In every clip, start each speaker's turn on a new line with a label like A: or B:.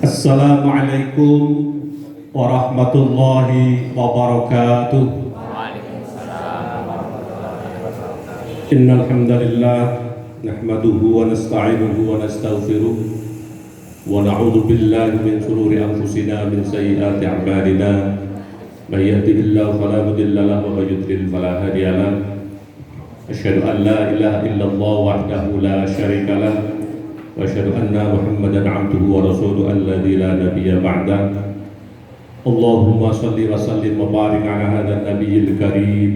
A: Assalamualaikum warahmatullahi wabarakatuh. Innal hamdalillah nahmaduhu wa nasta'inuhu wa nastaghfiruh wa na'udzu billahi min shururi anfusina min sayyiati a'malina. May yahdihillahu fala mudilla lahu wa may yudlil fala hadiya lahu. Asyhadu an la ilaha illallah wahdahu la syarika lahu wa asyhadu anna Muhammadan 'abduhu wa rasuluhu alladzi la nabiyya ba'da. Allahumma shalli wa sallim wa barik 'ala hadzal nabiyil karim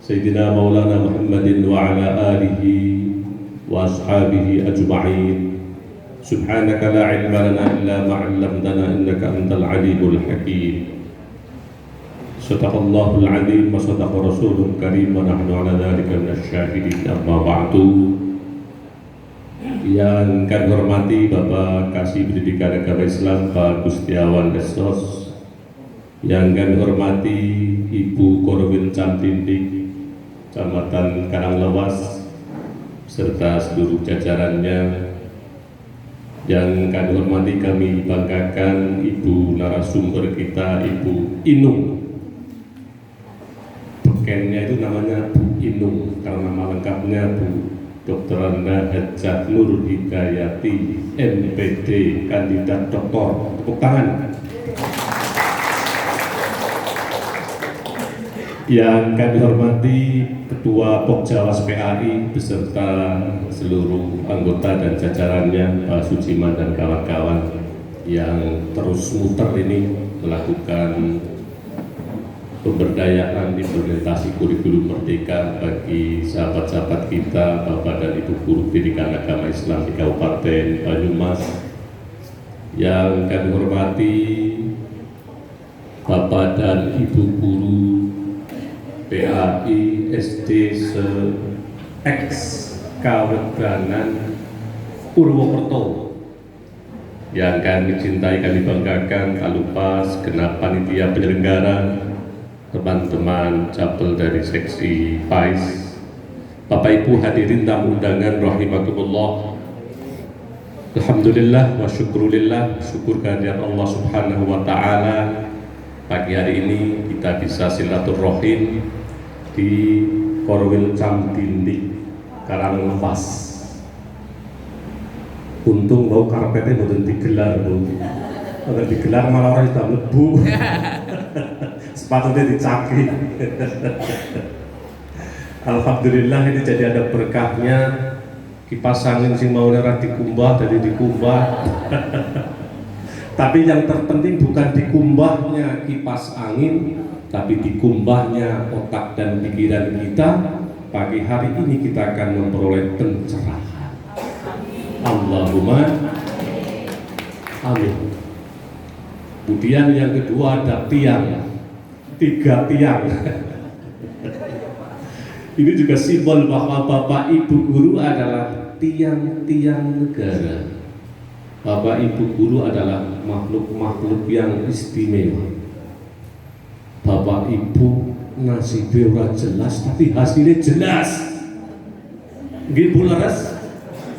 A: Sayyidina Maulana Muhammadin wa 'ala alihi wa ashabihi ajma'in. Subhanaka la 'ilma lana illa ma 'allamtana innaka antal 'alimul hakim. Sadaqallahul 'azim wa sadaqa rasulul karim wa nahnu 'ala dzalika minasyahidin. Amma ba'du. Yang kami hormati Bapak Kasih Pendidikan Agama Islam Pak Gustiawan Estos, yang kami hormati Ibu Korwil Camtindik Kecamatan Karanglewas serta seluruh jajarannya, yang kami hormati, kami banggakan Ibu narasumber kita, Ibu Inung. Bekennya itu namanya Bu Inung, karena nama lengkapnya Bu Dr. Anda Hajah Nur Hidayati MPD, kandidat doktor. Tepuk tangan. Yang kami hormati Ketua Pokjawas PAI beserta seluruh anggota dan jajarannya, Pak Sujiman dan kawan-kawan yang terus muter ini melakukan pemberdayaan implementasi kurikulum merdeka bagi sahabat-sahabat kita, Bapak dan Ibu guru pendidikan agama Islam di Kabupaten Banyumas. Yang kami hormati Bapak dan Ibu guru PAI SD se-X Kawedanan Purwokerto, yang kami cintai, kami banggakan, tak lupa segenap panitia penyelenggara, teman-teman capel dari seksi PAIS, Bapak Ibu hadirin tamu undangan rahimakumullah. Alhamdulillah wa syukrulillah, syukur kehadirat Allah Subhanahu wa taala. Pagi hari ini kita bisa silaturahim di Korwil Camtindik Karanglewas. Untung bau karpetnya boten digelar, Bu. Kalau digelar malah orang sudah mlebu. Sepatunya dicaki. Alhamdulillah ini jadi ada berkahnya. Kipas angin sing mau ora dikumbah dari dikumbah. Tapi yang terpenting bukan dikumbahnya kipas angin, tapi dikumbahnya otak dan pikiran kita. Pagi hari ini kita akan memperoleh pencerahan. Allahumma amin. Kemudian yang kedua ada tiang. 3 tiang. Ini juga simbol bahwa Bapak Ibu guru adalah tiang-tiang negara. Bapak Ibu guru adalah makhluk-makhluk yang istimewa. Bapak Ibu nasibnya ora jelas tapi hasilnya jelas. Nggih Bu Laras?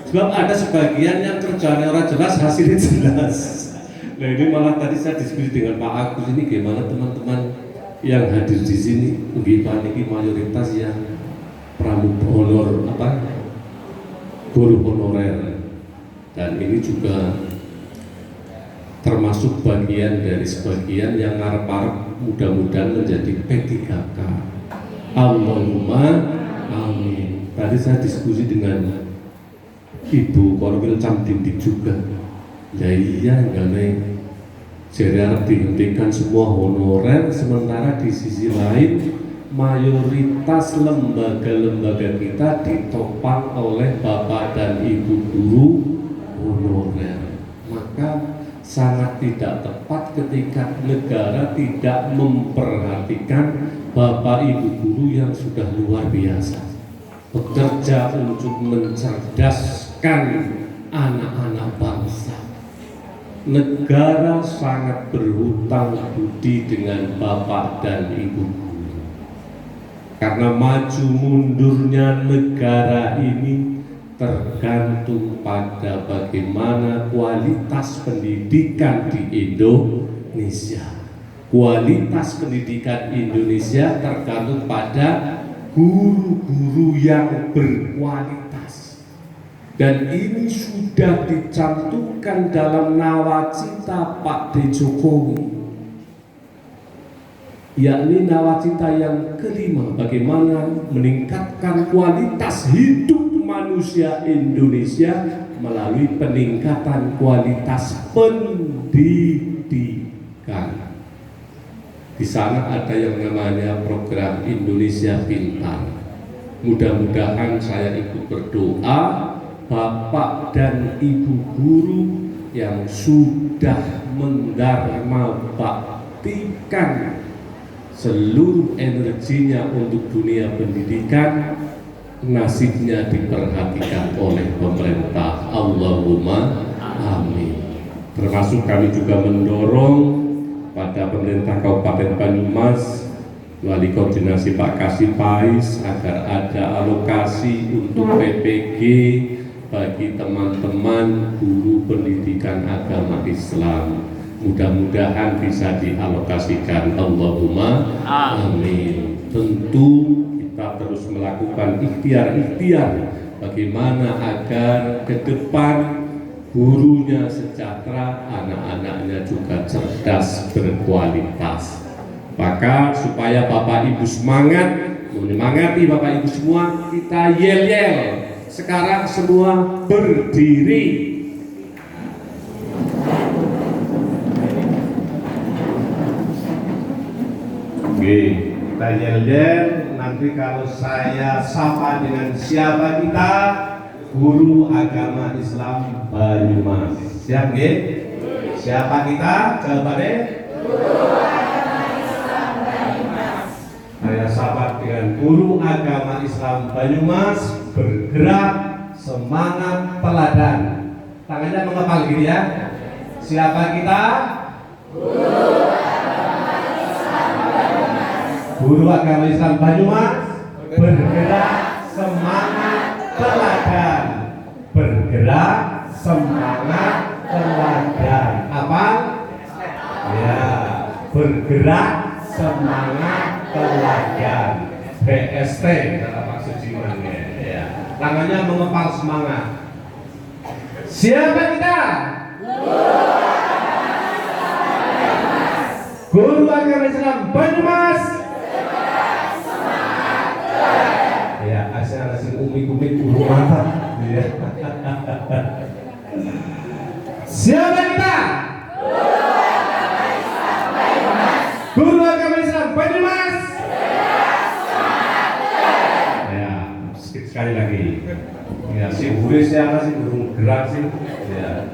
A: Sebab ada sebagian yang kerjanya ora jelas hasilnya jelas. Nah ini malah tadi saya diskusi dengan Pak Agus, ini gimana teman-teman yang hadir di sini, nggih paniki mayoritas yang honor guru honorer, dan ini juga termasuk bagian dari sebagian yang ngarep-arep mudah-mudahan menjadi P3K. Allahumma amin. Tadi saya diskusi dengan Ibu Korwil Camtindik juga. Ya iya enggak nih, jadi harus dihentikan semua honorer, sementara di sisi lain mayoritas lembaga-lembaga kita ditopang oleh Bapak dan Ibu guru honorer. Maka sangat tidak tepat ketika negara tidak memperhatikan Bapak Ibu guru yang sudah luar biasa bekerja untuk mencerdaskan anak-anak bangsa. Negara sangat berhutang budi dengan Bapak dan Ibu karena maju mundurnya negara ini tergantung pada bagaimana kualitas pendidikan di Indonesia. Kualitas pendidikan Indonesia tergantung pada guru-guru yang berkualitas. Dan ini sudah dicantumkan dalam nawacita Pak D. Jokowi, yakni nawacita yang kelima, bagaimana meningkatkan kualitas hidup manusia Indonesia melalui peningkatan kualitas pendidikan. Di sana ada yang namanya program Indonesia Pintar. Mudah-mudahan saya ikut berdoa Bapak dan Ibu guru yang sudah mendharma baktikan seluruh energinya untuk dunia pendidikan, nasibnya diperhatikan oleh pemerintah. Allahumma amin. Termasuk kami juga mendorong pada pemerintah Kabupaten Banyumas, Wali Koordinasi Pak Kasih Pais, agar ada alokasi untuk PPG bagi teman-teman guru pendidikan agama Islam. Mudah-mudahan bisa dialokasikan. Allahumma amin. Tentu kita terus melakukan ikhtiar-ikhtiar bagaimana agar ke depan gurunya sejahtera, anak-anaknya juga cerdas, berkualitas. Maka supaya Bapak Ibu semangat, menyemangati Bapak Ibu semua, kita yel-yel. Sekarang semua berdiri. Oke, kita yel-yel. Nanti kalau saya sapa dengan siapa kita, guru agama Islam Banyumas. Siap nggih? Siapa kita? Jawabannya? Guru agama Islam Banyumas. Saya sapa dengan guru agama Islam Banyumas, bergerak, semangat, teladan. Tangannya mengepal gitu ya. Siapa kita? Guru agama Islam Banyumas. Guru agama Islam Banyumas, bergerak, semangat, teladan. Bergerak, semangat, teladan. Apa? Ya, bergerak, semangat, teladan. BST dalam maksud jimannya. Ya. Tangannya mengepal semangat. Siapa kita? Guru agama Islam Banyumas. Ya, asal umi-umi guru mata. Ya. Siapa kita? Guru agama Islam Banyumas. Ya, sekali lagi. Ya, si guru siapa sih, guru gerak sih? Ya.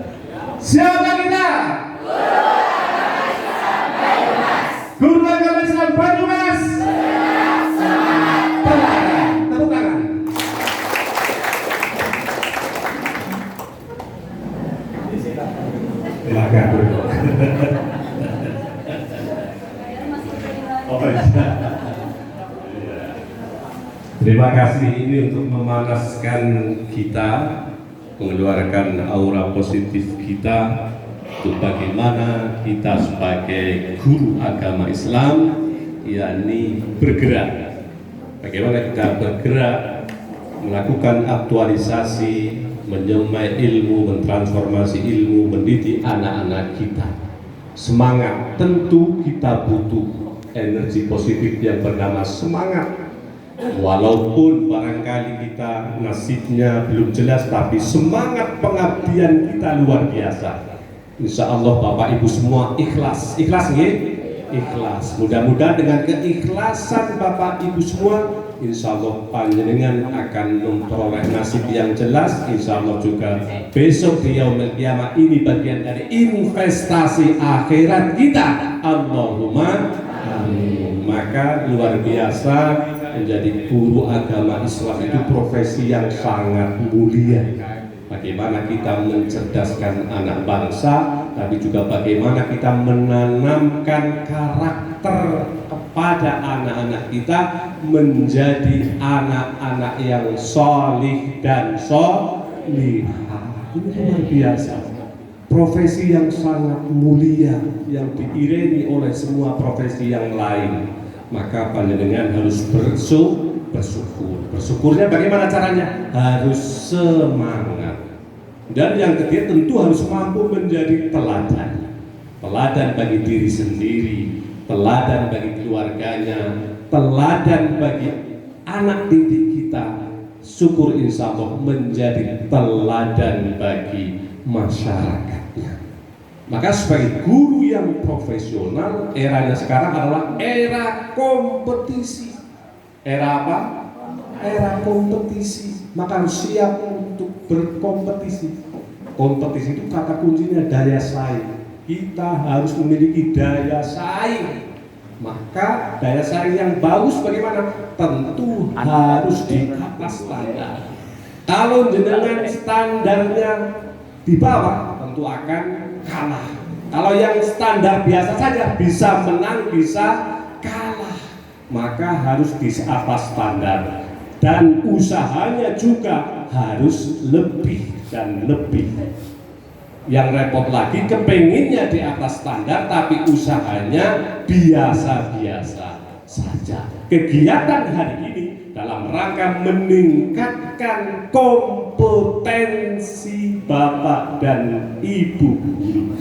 A: Siapa kita? Guru agama Islam Banyumas. Tepuk tangan. Silakan dulu. Oh, iya. Terima kasih ini untuk memanaskan kita, mengeluarkan aura positif kita untuk bagaimana kita sebagai guru agama Islam, yakni bergerak. Bagaimana kita bergerak, melakukan aktualisasi, menyemai ilmu, mentransformasi ilmu, mendidik anak-anak kita. Semangat, tentu kita butuh energi positif yang bernama semangat. Walaupun barangkali kita nasibnya belum jelas, tapi semangat pengabdian kita luar biasa. Insya Allah Bapak Ibu semua ikhlas. Ikhlas nggih? Ikhlas. Mudah-mudahan dengan keikhlasan Bapak Ibu semua, insya Allah panjenengan akan memperoleh nasib yang jelas. Insya Allah juga besok di yaumil qiyamah ini bagian dari investasi akhirat kita. Allahumma amin. Maka luar biasa, menjadi guru agama Islam itu profesi yang sangat mulia. Bagaimana kita mencerdaskan anak bangsa, tapi juga bagaimana kita menanamkan karakter pada anak-anak kita menjadi anak-anak yang solih dan solihah. Ini luar biasa. Profesi yang sangat mulia yang diiringi oleh semua profesi yang lain. Maka panjenengan harus bersyukur. Bersyukurnya bagaimana caranya? Harus semangat. Dan yang ketiga tentu harus mampu menjadi teladan. Teladan bagi diri sendiri, teladan bagi keluarganya, teladan bagi anak didik kita. Syukur insya Allah menjadi teladan bagi masyarakatnya. Maka sebagai guru yang profesional, eranya sekarang adalah era kompetisi. Era apa? Era kompetisi. Maka harus siap untuk berkompetisi. Kompetisi itu kata kuncinya daya saing. Kita harus memiliki daya saing. Maka daya saing yang bagus bagaimana? Tentu harus di atas standar. Kalau jenengan standarnya di bawah, tentu akan kalah. Kalau yang standar biasa saja bisa menang, bisa kalah. Maka harus di atas standar. Dan usahanya juga harus lebih dan lebih. Yang repot lagi kepenginnya di atas standar tapi usahanya biasa-biasa saja. Kegiatan hari ini dalam rangka meningkatkan kompetensi Bapak dan Ibu guru.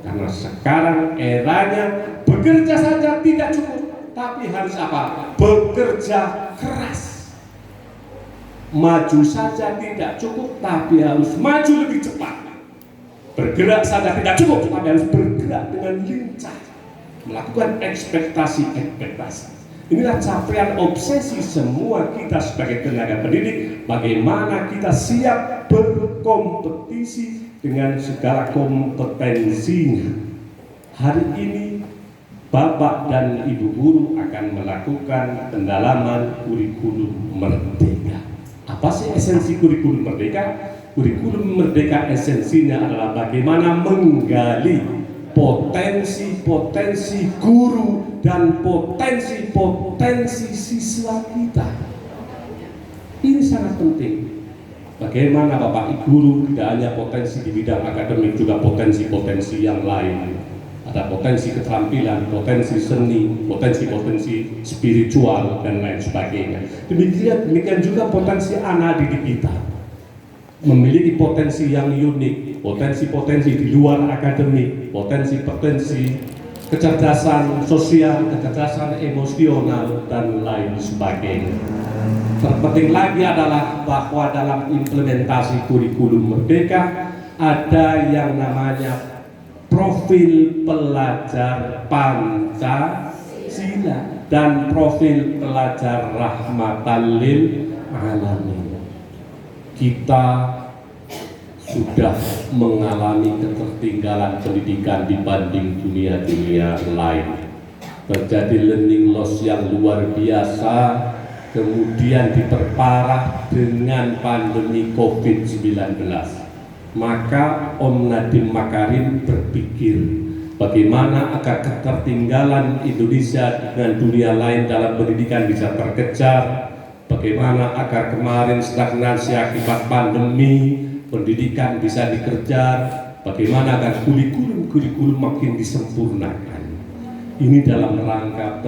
A: Karena sekarang eranya bekerja saja tidak cukup, tapi harus apa? Bekerja keras. Maju saja tidak cukup, tapi harus maju lebih cepat. Bergerak saja tidak cukup, tapi harus bergerak dengan lincah, melakukan ekspektasi. Inilah capaian obsesi semua kita sebagai tenaga pendidik. Bagaimana kita siap berkompetisi dengan segala kompetensinya. Hari ini Bapak dan Ibu guru akan melakukan pendalaman kurikulum merdeka. Apa sih esensi kurikulum merdeka? Kurikulum merdeka esensinya adalah bagaimana menggali potensi-potensi guru dan potensi-potensi siswa kita. Ini sangat penting. Bagaimana Bapak Ibu guru tidak hanya potensi di bidang akademik, juga potensi-potensi yang lain. Ada potensi keterampilan, potensi seni, potensi-potensi spiritual dan lain sebagainya. Demikian juga potensi anak didik kita. Memiliki potensi yang unik, potensi-potensi di luar akademik, potensi-potensi kecerdasan sosial, kecerdasan emosional, dan lain sebagainya. Terpenting lagi adalah bahwa dalam implementasi kurikulum merdeka ada yang namanya profil pelajar Pancasila dan profil pelajar rahmatan lil alamin. Kita sudah mengalami ketertinggalan pendidikan dibanding dunia-dunia lain. Terjadi learning loss yang luar biasa, kemudian diperparah dengan pandemi COVID-19. Maka Om Nadiem Makarim berpikir bagaimana agar ketertinggalan Indonesia dengan dunia lain dalam pendidikan bisa terkejar. Bagaimana agar kemarin stagnasi akibat pandemi pendidikan bisa dikejar, bagaimana agar kurikulum makin disempurnakan. Ini dalam rangka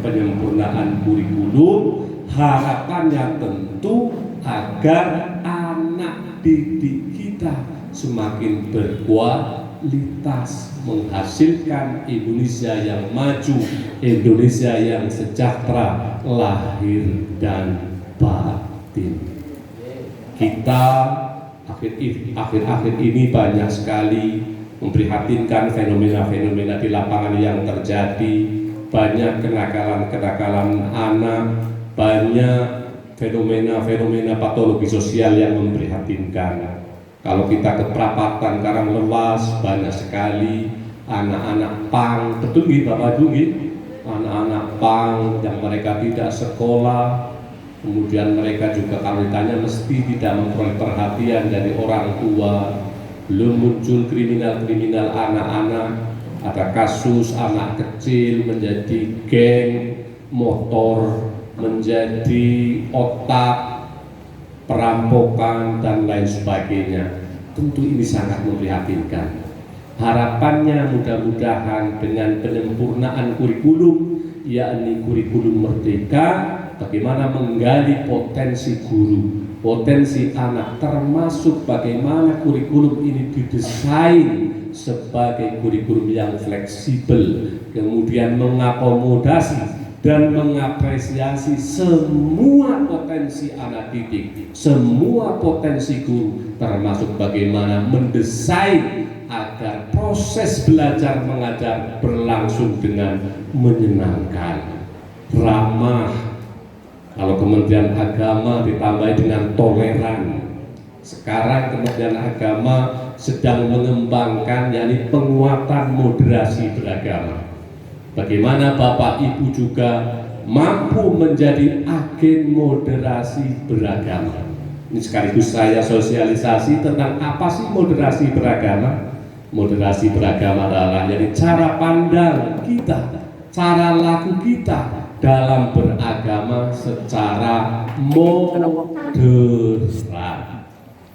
A: penyempurnaan kurikulum, harapannya tentu agar anak didik kita semakin berkualitas, menghasilkan Indonesia yang maju, Indonesia yang sejahtera lahir dan batin. Kita akhir-akhir ini banyak sekali memprihatinkan fenomena-fenomena di lapangan yang terjadi. Banyak kenakalan-kenakalan anak, banyak fenomena-fenomena patologi sosial yang memprihatinkan. Kalau kita ke perapatan Karanglewas, banyak sekali anak-anak pang, betul gitu Bapak Ibu, anak-anak pang yang mereka tidak sekolah, kemudian mereka juga kalau ditanya mesti tidak memperoleh perhatian dari orang tua. Belum muncul kriminal-kriminal anak-anak, Ada kasus anak kecil menjadi geng motor, menjadi otak perampokan dan lain sebagainya. Tentu ini sangat memprihatinkan. Harapannya mudah-mudahan dengan penyempurnaan kurikulum, yakni kurikulum merdeka, bagaimana menggali potensi guru, potensi anak, termasuk bagaimana kurikulum ini didesain sebagai kurikulum yang fleksibel, kemudian mengakomodasi dan mengapresiasi semua potensi anak didik, semua potensi guru, termasuk bagaimana mendesain agar proses belajar mengajar berlangsung dengan menyenangkan, ramah. Kalau Kementerian Agama ditambah dengan toleran. Sekarang Kementerian Agama sedang mengembangkan yakni penguatan moderasi beragama. Bagaimana Bapak Ibu juga mampu menjadi agen moderasi beragama. Ini sekaligus saya sosialisasi tentang apa sih moderasi beragama. Moderasi beragama adalah jadi cara pandang kita, cara laku kita dalam beragama secara moderat.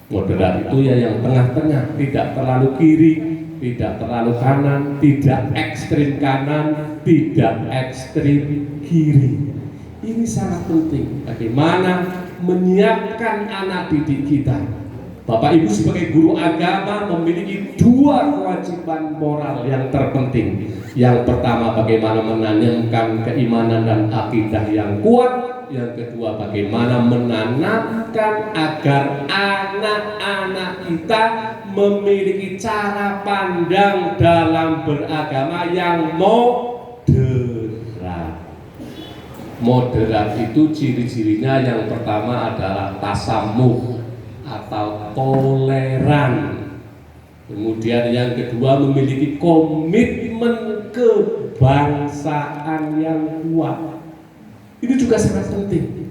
A: Moderat itu ya yang tengah-tengah, tidak terlalu kiri, tidak terlalu kanan, tidak ekstrim kanan, tidak ekstrim kiri. Ini sangat penting. Bagaimana menyiapkan anak didik kita. Bapak Ibu sebagai guru agama memiliki dua kewajiban moral yang terpenting. Yang pertama, bagaimana menanamkan keimanan dan akidah yang kuat. Yang kedua, bagaimana menanamkan agar anak-anak kita memiliki cara pandang dalam beragama yang moderat. Moderat itu ciri-cirinya yang pertama adalah tasamuh atau toleran. Kemudian yang kedua memiliki komitmen kebangsaan yang kuat. Ini juga sangat penting.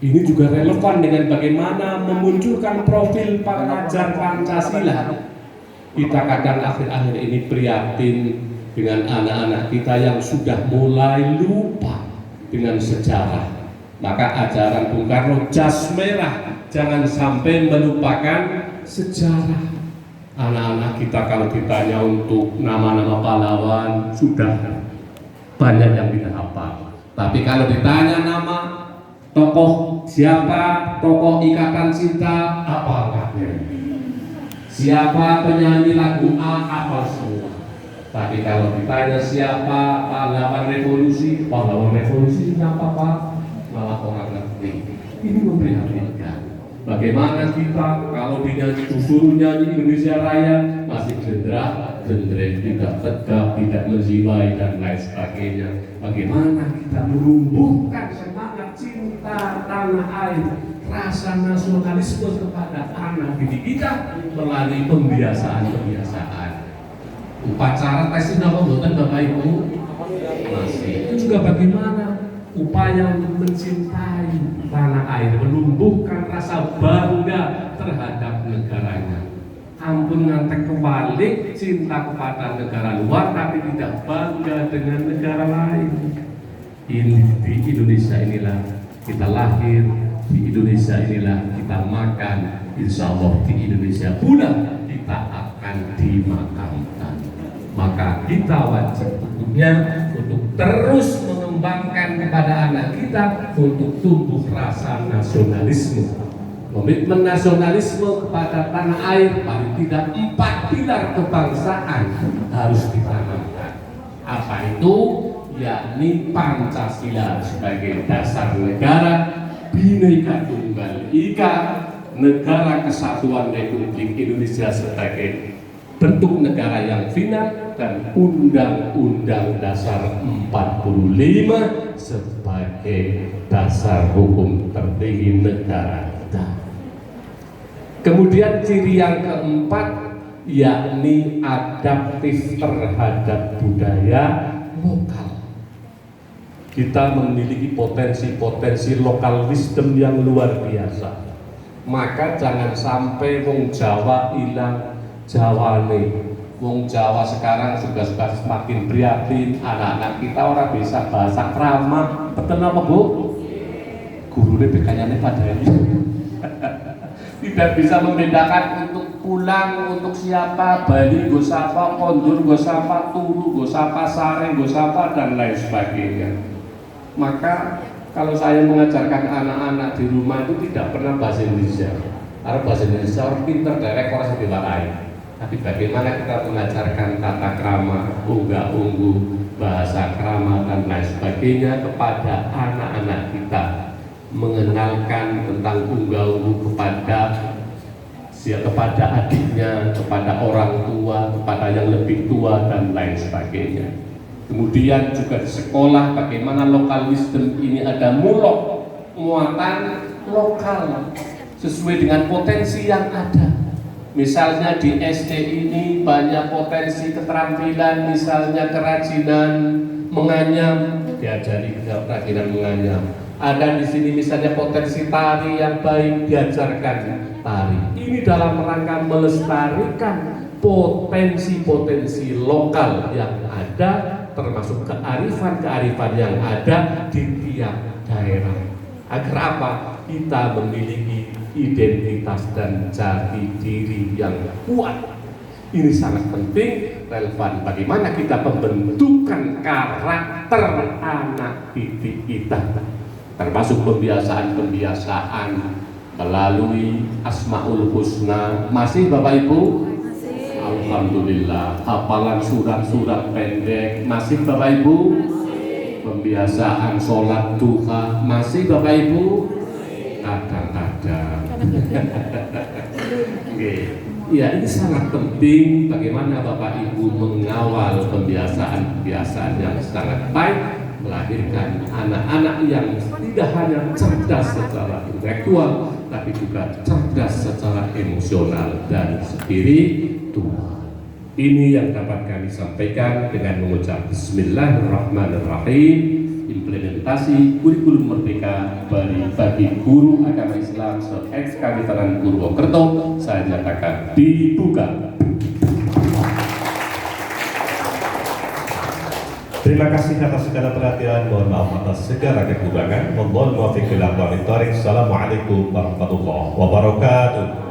A: Ini juga relevan dengan bagaimana memunculkan profil pengajar Pancasila. Kita kadang akhir-akhir ini prihatin dengan anak-anak kita yang sudah mulai lupa dengan sejarah. Maka ajaran Bung Karno jas merah, jangan sampai melupakan sejarah. Anak-anak kita kalau ditanya untuk nama-nama pahlawan sudah banyak yang tidak hafal. Tapi kalau ditanya nama tokoh siapa, tokoh Ikatan Cinta, apa angkatnya? Siapa penyanyi lagu A, apa semua. Tapi kalau ditanya siapa pahlawan revolusi siapa Pak? Malah orang ngerti. Ini memprihatinkan. Bagaimana kita kalau disuruh nyanyi Indonesia Raya masih gendreng, tidak tegap, tidak menjiwai dan lain sebagainya. Bagaimana kita menumbuhkan semangat cinta tanah air, rasa nasionalisme kepada anak didik kita melalui pembiasaan. Upacara tes apa buatan Bapak Ibu? Masih. Itu juga bagaimana upaya untuk mencintai tanah air, menumbuhkan rasa bangga terhadap negaranya. Ampun ngantek kebalik, cinta kepada negara luar tapi tidak bangga dengan negara lain. Ini di Indonesia inilah kita lahir, di Indonesia inilah kita makan, insya Allah di Indonesia pula kita akan dimakamkan. Maka kita wajib tentunya untuk terus mengembangkan kepada anak kita untuk tumbuh rasa nasionalisme. Komitmen nasionalisme kepada tanah air, paling tidak 4 pilar kebangsaan harus ditanamkan. Apa itu? Yakni Pancasila sebagai dasar negara, Bhinneka Tunggal Ika, Negara Kesatuan Republik Indonesia sebagai bentuk negara yang final, dan Undang-Undang Dasar 45 sebagai dasar hukum tertinggi negara kita. Kemudian ciri yang keempat yakni adaptif terhadap budaya lokal. Kita memiliki potensi-potensi lokal wisdom yang luar biasa. Maka jangan sampai wong Jawa hilang Jawane, Wong Jawa sekarang sudah semakin prihatin, anak-anak kita orang bisa bahasa krama. Betul apa Bu? Guru BK-nya pada ini tidak bisa membedakan untuk pulang, untuk siapa, Bali, Gosapa, Kondur, Gosapa, Turu, Gosapa, Sare, Gosapa, dan lain sebagainya. Maka kalau saya mengajarkan anak-anak di rumah itu tidak pernah bahasa Indonesia. Karena bahasa Indonesia orang pinter, direct orang yang diwarai. Tapi bagaimana kita mengajarkan tata krama, unggah-ungguh, bahasa krama dan lain sebagainya kepada anak-anak kita, mengenalkan tentang unggah-ungguh kepada adiknya, kepada orang tua, kepada yang lebih tua dan lain sebagainya. Kemudian juga di sekolah bagaimana lokal wisdom ini ada muatan lokal sesuai dengan potensi yang ada. Misalnya di SD ini banyak potensi keterampilan, misalnya kerajinan menganyam, diajari kerajinan menganyam. Ada di sini misalnya potensi tari yang baik, diajarkan tari. Ini dalam rangka melestarikan potensi-potensi lokal yang ada, termasuk kearifan-kearifan yang ada di tiap daerah. Agar apa? Kita memiliki identitas dan jati diri yang kuat. Ini sangat penting, relevan bagaimana kita pembentukan karakter anak didik kita, termasuk pembiasaan-pembiasaan melalui Asmaul Husna. Masih Bapak Ibu? Masih. Alhamdulillah. Hafalan surat-surat pendek. Masih Bapak Ibu? Masih. Pembiasaan sholat duha. Masih Bapak Ibu? Kadang-kadang. Ya, ini sangat penting bagaimana Bapak Ibu mengawal pembiasaan-pembiasaan yang sangat baik, melahirkan anak-anak yang tidak hanya cerdas secara intelektual, tapi juga cerdas secara emosional dan spiritual. Ini yang dapat kami sampaikan dengan mengucap Bismillahirrahmanirrahim. Implementasi kurikulum merdeka bagi guru agama Islam se-Ekskavitaran Purwokerto saya nyatakan dibuka.
B: Terima kasih atas segala perhatian, mohon maaf atas segala kekurangan. Mohon muafiq ila aqwamit thoriq. Assalamualaikum warahmatullahi wabarakatuh.